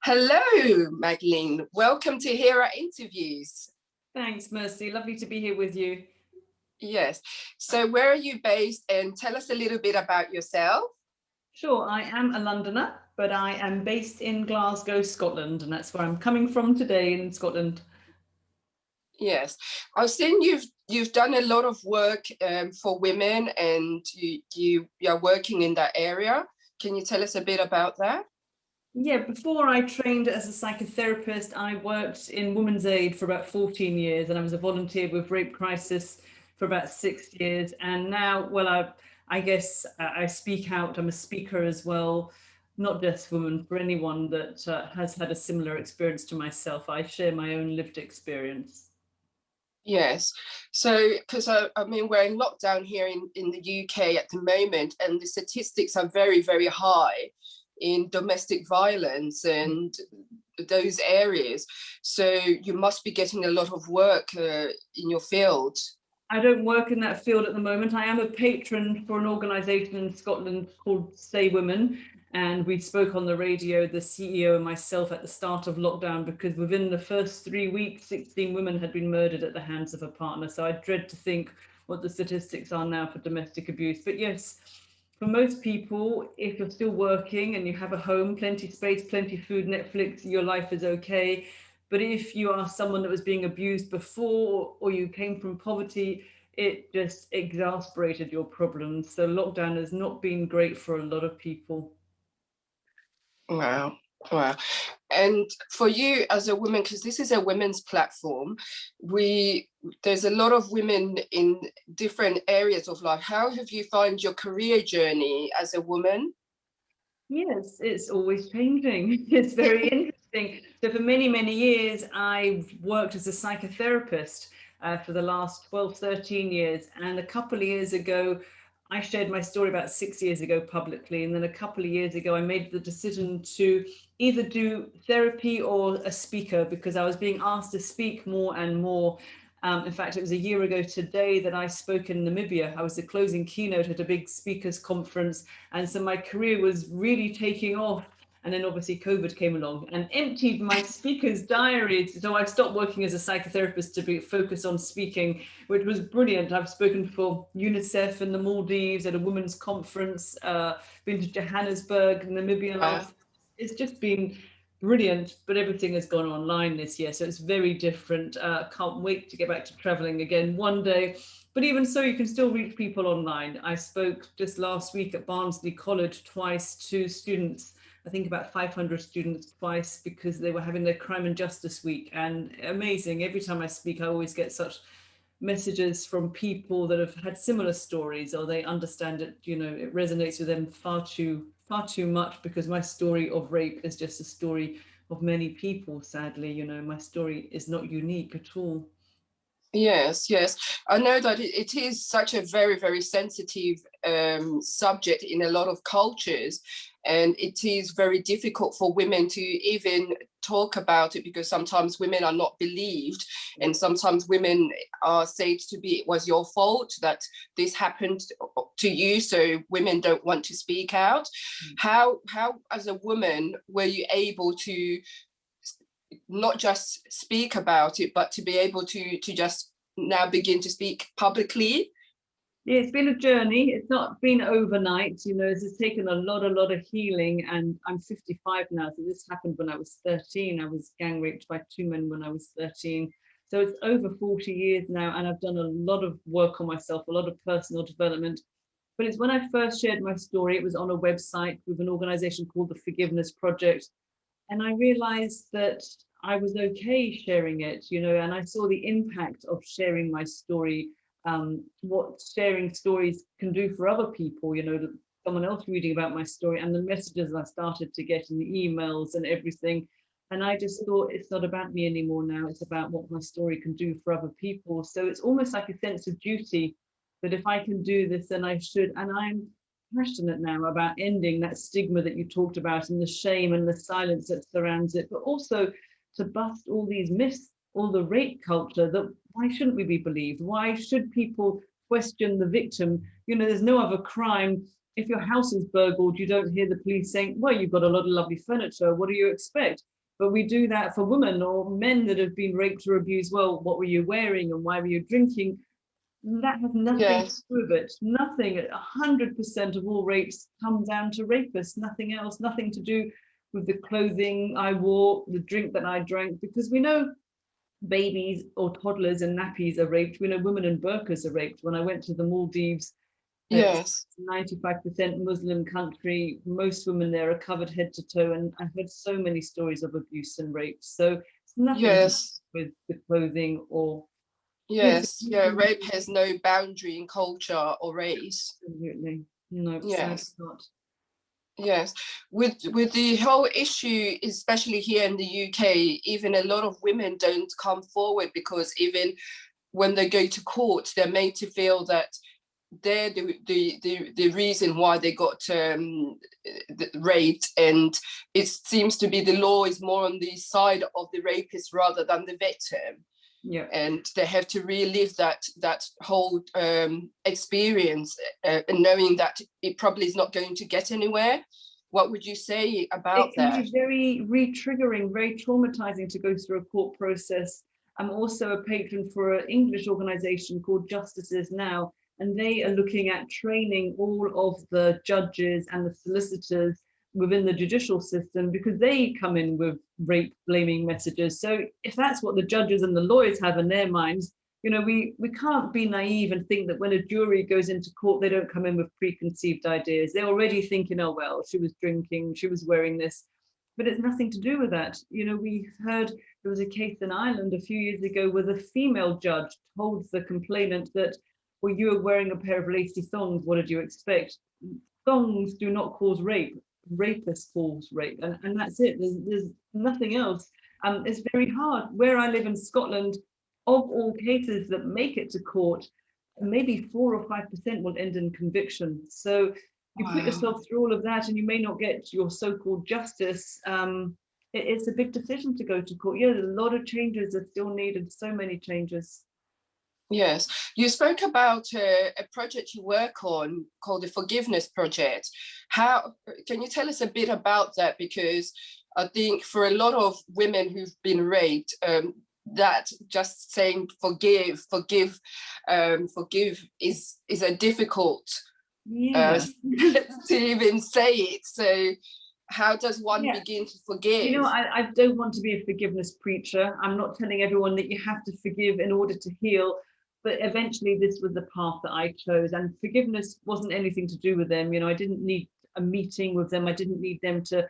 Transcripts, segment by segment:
Hello, Madeleine. Welcome to Hera Interviews. Thanks, Mercy. Lovely to be here with you. Yes. So where are you based? And tell us a little bit about yourself. Sure, I am a Londoner, but I am based in Glasgow, Scotland, and that's where I'm coming from today in Scotland. Yes. I've seen you've done a lot of work for women, and you are working in that area. Can you tell us a bit about that? Yeah, before I trained as a psychotherapist, I worked in Women's Aid for about 14 years, and I was a volunteer with Rape Crisis for about 6 years. And now, I guess I speak out. I'm a speaker as well, not just women, for anyone that has had a similar experience to myself. I share my own lived experience. Yes. So, because I mean, we're in lockdown here in the UK at the moment, and the statistics are very, very high in domestic violence and those areas. So you must be getting a lot of work in your field. I don't work in that field at the moment. I am a patron for an organisation in Scotland called Say Women, and we spoke on the radio, the CEO and myself, at the start of lockdown, because within the first 3 weeks, 16 women had been murdered at the hands of a partner. So I dread to think what the statistics are now for domestic abuse. But yes, for most people, if you're still working and you have a home, plenty space, plenty food, Netflix, your life is okay. But if you are someone that was being abused before, or you came from poverty, it just exasperated your problems. So lockdown has not been great for a lot of people. Wow. Wow. And for you as a woman, because this is a women's platform, there's a lot of women in different areas of life. How have you found your career journey as a woman? Yes, it's always changing. It's very interesting. So for many, many years, I've worked as a psychotherapist for the last 12, 13 years. And a couple of years ago, I shared my story about 6 years ago publicly. And then a couple of years ago, I made the decision to either do therapy or a speaker, because I was being asked to speak more and more. In fact, it was a year ago today that I spoke in Namibia. I was the closing keynote at a big speakers conference. And so my career was really taking off. And then obviously COVID came along and emptied my speaker's diaries. So I stopped working as a psychotherapist to be focused on speaking, which was brilliant. I've spoken for UNICEF in the Maldives at a women's conference, been to Johannesburg, Namibia last. It's just been brilliant, but everything has gone online this year. So it's very different. Can't wait to get back to traveling again one day. But even so, you can still reach people online. I spoke just last week at Barnsley College twice to students, I think about 500 students twice, because they were having their Crime and Justice Week. And amazing, every time I speak, I always get such messages from people that have had similar stories, or they understand it, it resonates with them far too much, because my story of rape is just a story of many people. Sadly, my story is not unique at all. Yes, yes. I know that it is such a very, very sensitive subject in a lot of cultures, and it is very difficult for women to even talk about it, because sometimes women are not believed, and sometimes women are said to be, it was your fault that this happened to you, so women don't want to speak out. How as a woman were you able to not just speak about it, but to be able to just now begin to speak publicly? Yeah, it's been a journey. It's not been overnight. This has taken a lot of healing. And I'm 55 now. So this happened when I was 13. I was gang raped by 2 men when I was 13. So it's over 40 years now. And I've done a lot of work on myself, a lot of personal development. But it's when I first shared my story, it was on a website with an organization called the Forgiveness Project. And I realized that I was okay sharing it, and I saw the impact of sharing my story, what sharing stories can do for other people, someone else reading about my story, and the messages I started to get in the emails and everything. And I just thought, it's not about me anymore now, it's about what my story can do for other people. So it's almost like a sense of duty that if I can do this, then I should. And I'm passionate now about ending that stigma that you talked about, and the shame and the silence that surrounds it, but also to bust all these myths, all the rape culture, that why shouldn't we be believed? Why should people question the victim? There's no other crime if your house is burgled, you don't hear the police saying, well, you've got a lot of lovely furniture, what do you expect? But we do that for women or men that have been raped or abused. Well, what were you wearing and why were you drinking? That has nothing to Yes. do with it. Nothing. 100% of all rapes come down to rapists. Nothing else. Nothing to do with the clothing I wore, the drink that I drank, because we know babies or toddlers in nappies are raped. We know women in burqas are raped. When I went to the Maldives, it's Yes. 95% Muslim country. Most women there are covered head to toe, and I've heard so many stories of abuse and rape. So it's nothing to do Yes. with the clothing or yes, Yes. Yeah. Rape has no boundary in culture or race. absolutely. No, sadly Yes. not. Yes, with the whole issue, especially here in the UK, even a lot of women don't come forward because even when they go to court, they're made to feel that they're the reason why they got raped, and it seems to be the law is more on the side of the rapist rather than the victim. Yeah. And they have to relive that whole experience, and knowing that it probably is not going to get anywhere. What would you say about It can that? be very re-triggering, very traumatizing to go through a court process. I'm also a patron for an English organization called Justices Now, and they are looking at training all of the judges and the solicitors within the judicial system, because they come in with rape blaming messages. So if that's what the judges and the lawyers have in their minds, you know, we can't be naive and think that when a jury goes into court, they don't come in with preconceived ideas. They're already thinking, oh, well, she was drinking, she was wearing this, but it's nothing to do with that. You know, we heard there was a case in Ireland a few years ago where the female judge told the complainant that, well, you were wearing a pair of lacy thongs, what did you expect? Thongs do not cause rape. Rapists cause rape, and that's it. There's nothing else. It's very hard. Where I live in Scotland, of all cases that make it to court, maybe 4 or 5% will end in conviction. So you put Wow. yourself through all of that and you may not get your so-called justice. It's a big decision to go to court. Yeah, a lot of changes are still needed, so many changes. Yes, you spoke about a project you work on called the Forgiveness Project. How can you tell us a bit about that? Because I think for a lot of women who've been raped, that just saying forgive, forgive, forgive is a difficult Yeah. to even say it. So how does one Yeah. begin to You know, forgive? I don't want to be a forgiveness preacher. I'm not telling everyone that you have to forgive in order to heal, but eventually this was the path that I chose, and forgiveness wasn't anything to do with them. You know, I didn't need a meeting with them. I didn't need them to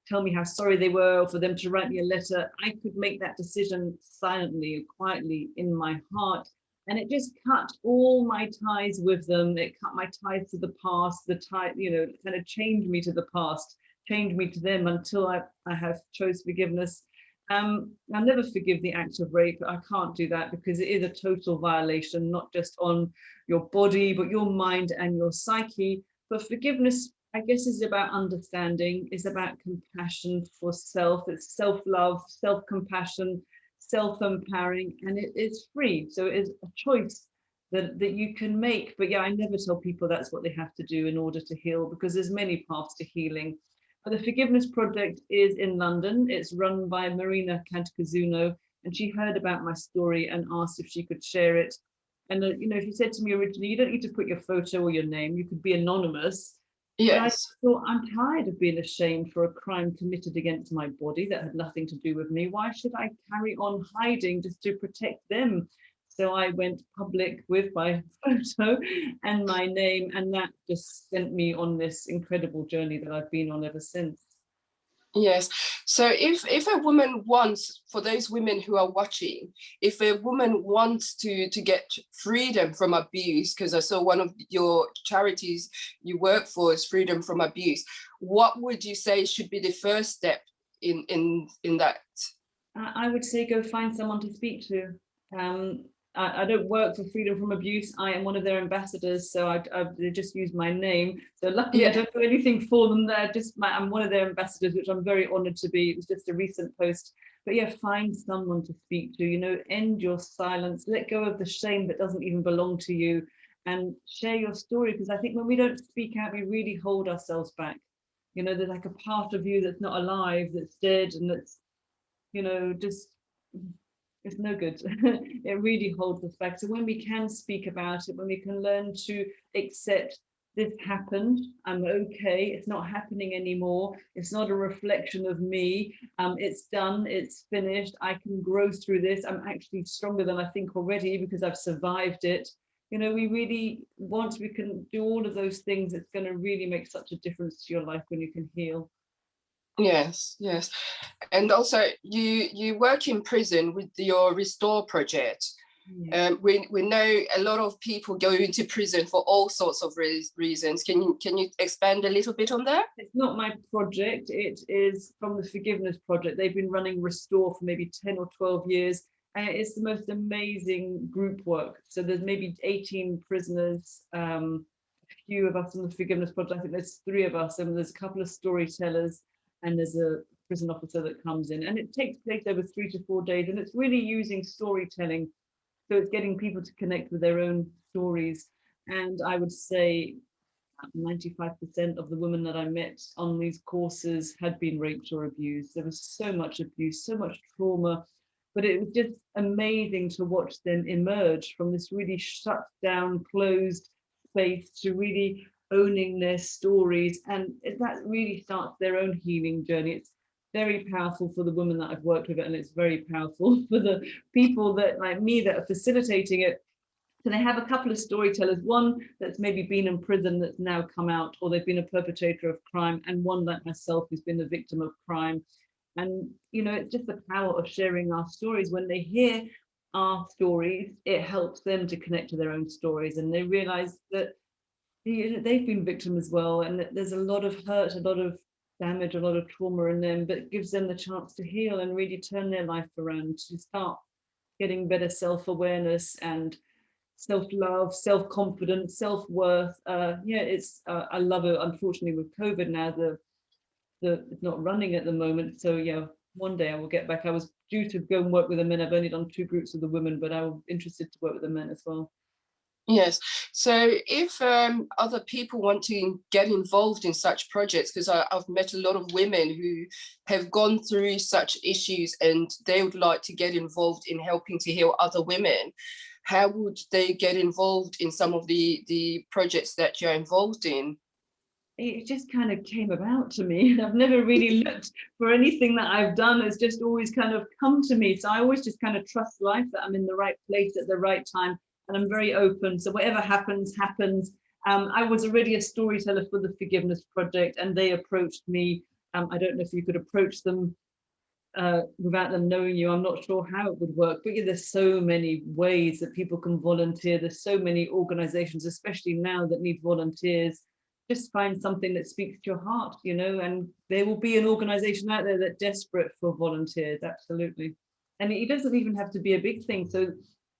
tell me how sorry they were or for them to write me a letter. I could make that decision silently, quietly in my heart. And it just cut all my ties with them. It cut my ties to the past, the tie, you know, kind of chained me to the past, chained me to them until I have chose forgiveness. I'll never forgive the act of rape. I can't do that because it is a total violation, not just on your body, but your mind and your psyche. But forgiveness, I guess, is about understanding, is about compassion for self. It's self-love, self-compassion, self-empowering, and it is free. So it is a choice that you can make. But yeah, I never tell people that's what they have to do in order to heal, because there's many paths to healing. But the Forgiveness Project is in London. It's run by Marina Cantacuzino, and she heard about my story and asked if she could share it. And you know, she said to me originally, you don't need to put your photo or your name, you could be anonymous. But I Yes. thought, I'm tired of being ashamed for a crime committed against my body that had nothing to do with me. Why should I carry on hiding just to protect them? So I went public with my photo and my name, and that just sent me on this incredible journey that I've been on ever since. Yes. So if a woman wants, for those women who are watching, if a woman wants to get freedom from abuse, because I saw one of your charities you work for is Freedom from Abuse, what would you say should be the first step in that? I would say go find someone to speak to. I don't work for Freedom from Abuse. I am one of their ambassadors, so they just use my name. So luckily, Yeah. I don't do anything for them there. I'm one of their ambassadors, which I'm very honoured to be. It was just a recent post. But yeah, find someone to speak to. You know, end your silence. Let go of the shame that doesn't even belong to you, and share your story, because I think when we don't speak out, we really hold ourselves back. You know, there's like a part of you that's not alive, that's dead, and that's, you know, just, it's no good. It really holds us back. So when we can speak about it, when we can learn to accept this happened, I'm okay, it's not happening anymore, it's not a reflection of me, it's done, it's finished, I can grow through this, I'm actually stronger than I think already because I've survived it. You know, we really, once we can do all of those things, it's going to really make such a difference to your life when you can heal. Yes, yes. And also you work in prison with your Restore project. Yeah. We know a lot of people go into prison for all sorts of reasons. Can you expand a little bit on that? It's not my project, it is from the Forgiveness Project. They've been running Restore for maybe 10 or 12 years, and it's the most amazing group work. So there's maybe 18 prisoners, a few of us on the Forgiveness Project, I think there's 3 of us, and there's a couple of storytellers, and there's a prison officer that comes in, and it takes place over 3 to 4 days, and it's really using storytelling. So it's getting people to connect with their own stories. And I would say 95% of the women that I met on these courses had been raped or abused. There was so much abuse, so much trauma, but it was just amazing to watch them emerge from this really shut down, closed space to really owning their stories. And that really starts their own healing journey. It's very powerful for the women that I've worked with, and it's very powerful for the people that, like me, that are facilitating it. So they have a couple of storytellers, one that's maybe been in prison that's now come out, or they've been a perpetrator of crime, and one like myself who's been a victim of crime. And, you know, it's just the power of sharing our stories. When they hear our stories, it helps them to connect to their own stories, and they realize that they've been victims as well, and that there's a lot of hurt, a lot of damage, a lot of trauma in them, but it gives them the chance to heal and really turn their life around, to start getting better self-awareness and self-love, self-confidence, self-worth. It's I love it. Unfortunately, with COVID now, the it's not running at the moment. So yeah, one day I will get back. I was due to go and work with the men. I've only done 2 groups with the women, but I'm interested to work with the men as well. Yes. So if other people want to get involved in such projects, because I've met a lot of women who have gone through such issues and they would like to get involved in helping to heal other women, how would they get involved in some of the projects that you're involved in? It just kind of came about to me. I've never really looked for anything that I've done. It's just always kind of come to me. So I always just kind of trust life, that I'm in the right place at the right time, and I'm very open. So whatever happens, happens. I was already a storyteller for the Forgiveness Project, and they approached me. I don't know if you could approach them without them knowing you. I'm not sure how it would work, but yeah, there's so many ways that people can volunteer. There's so many organizations, especially now, that need volunteers. Just find something that speaks to your heart, you know, and there will be an organization out there that's desperate for volunteers. Absolutely. And it doesn't even have to be a big thing. So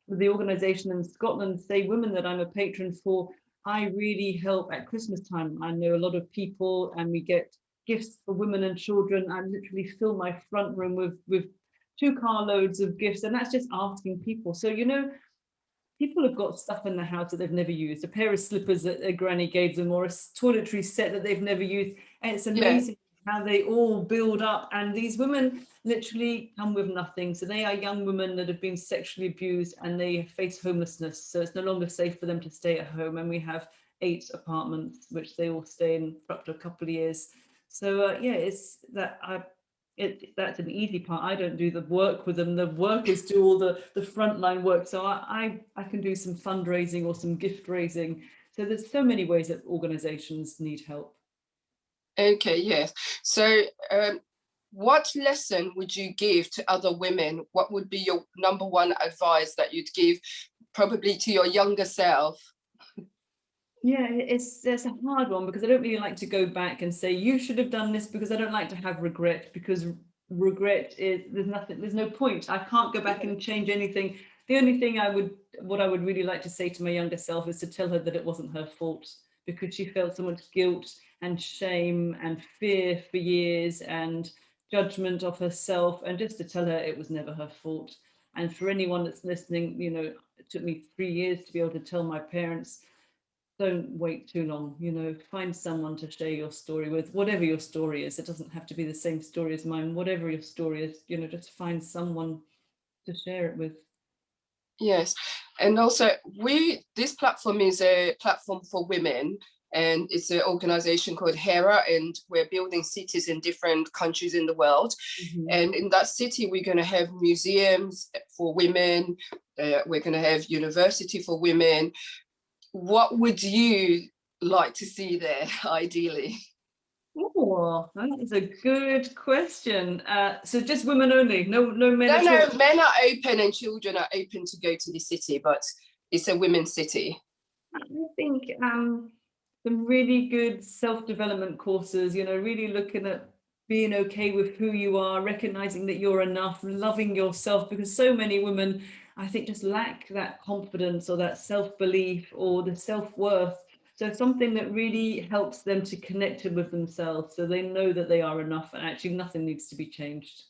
the organization in Scotland, Say Women, that I'm a patron for, I really help at Christmas time. I know a lot of people, and we get gifts for women and children. I literally fill my front room with 2 carloads of gifts, and that's just asking people. So, you know, people have got stuff in the house that they've never used, a pair of slippers that their granny gave them, or a toiletry set that they've never used, and it's Yeah. amazing how they all build up. And these women literally come with nothing. So they are young women that have been sexually abused, and they face homelessness, so it's no longer safe for them to stay at home. And we have 8 apartments which they all stay in for up to a couple of years. So yeah, it's that that's an easy part. I don't do the work with them. The workers do all the frontline work. So I can do some fundraising or some gift raising. So there's so many ways that organizations need help. Okay, yes. So what lesson would you give to other women? What would be your number one advice that you'd give probably to your younger self? Yeah, it's a hard one, because I don't really like to go back and say you should have done this, because I don't like to have regret, because regret is, there's no point. I can't go back and change anything. The only thing what I would really like to say to my younger self is to tell her that it wasn't her fault, because she felt so much guilt and shame and fear for years, and judgment of herself, and just to tell her it was never her fault. And for anyone that's listening, you know, it took me 3 years to be able to tell my parents don't wait too long, you know, find someone to share your story with, whatever your story is. It doesn't have to be the same story as mine, whatever your story is, you know, just find someone to share it with. Yes, and also this platform is a platform for women, and it's an organization called Hera, and we're building cities in different countries in the world. And in that city, we're going to have museums for women. We're going to have university for women. What would you like to see there, ideally? Oh, that is a good question. So just women only, no men No, at no, all. men are open and children are open to go to the city, but it's a women's city. I think some really good self-development courses, you know, really looking at being okay with who you are, recognizing that you're enough, loving yourself, because so many women, I think, just lack that confidence or that self-belief or the self-worth. So something that really helps them to connect with themselves so they know that they are enough and actually nothing needs to be changed.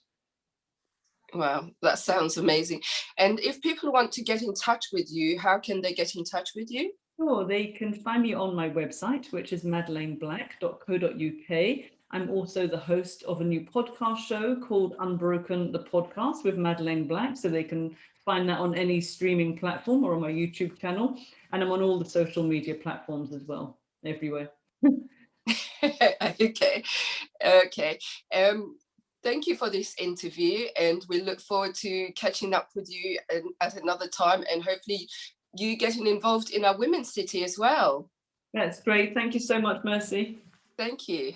Wow, that sounds amazing. And if people want to get in touch with you, how can they get in touch with you? Sure, they can find me on my website, which is madelineblack.co.uk. I'm also the host of a new podcast show called Unbroken, the podcast with Madeleine Black. So they can find that on any streaming platform or on my YouTube channel. And I'm on all the social media platforms as well, everywhere. Okay, okay. Thank you for this interview, and we look forward to catching up with you at another time, and hopefully you getting involved in our women's city as well. That's great. Thank you so much, Mercy. Thank you.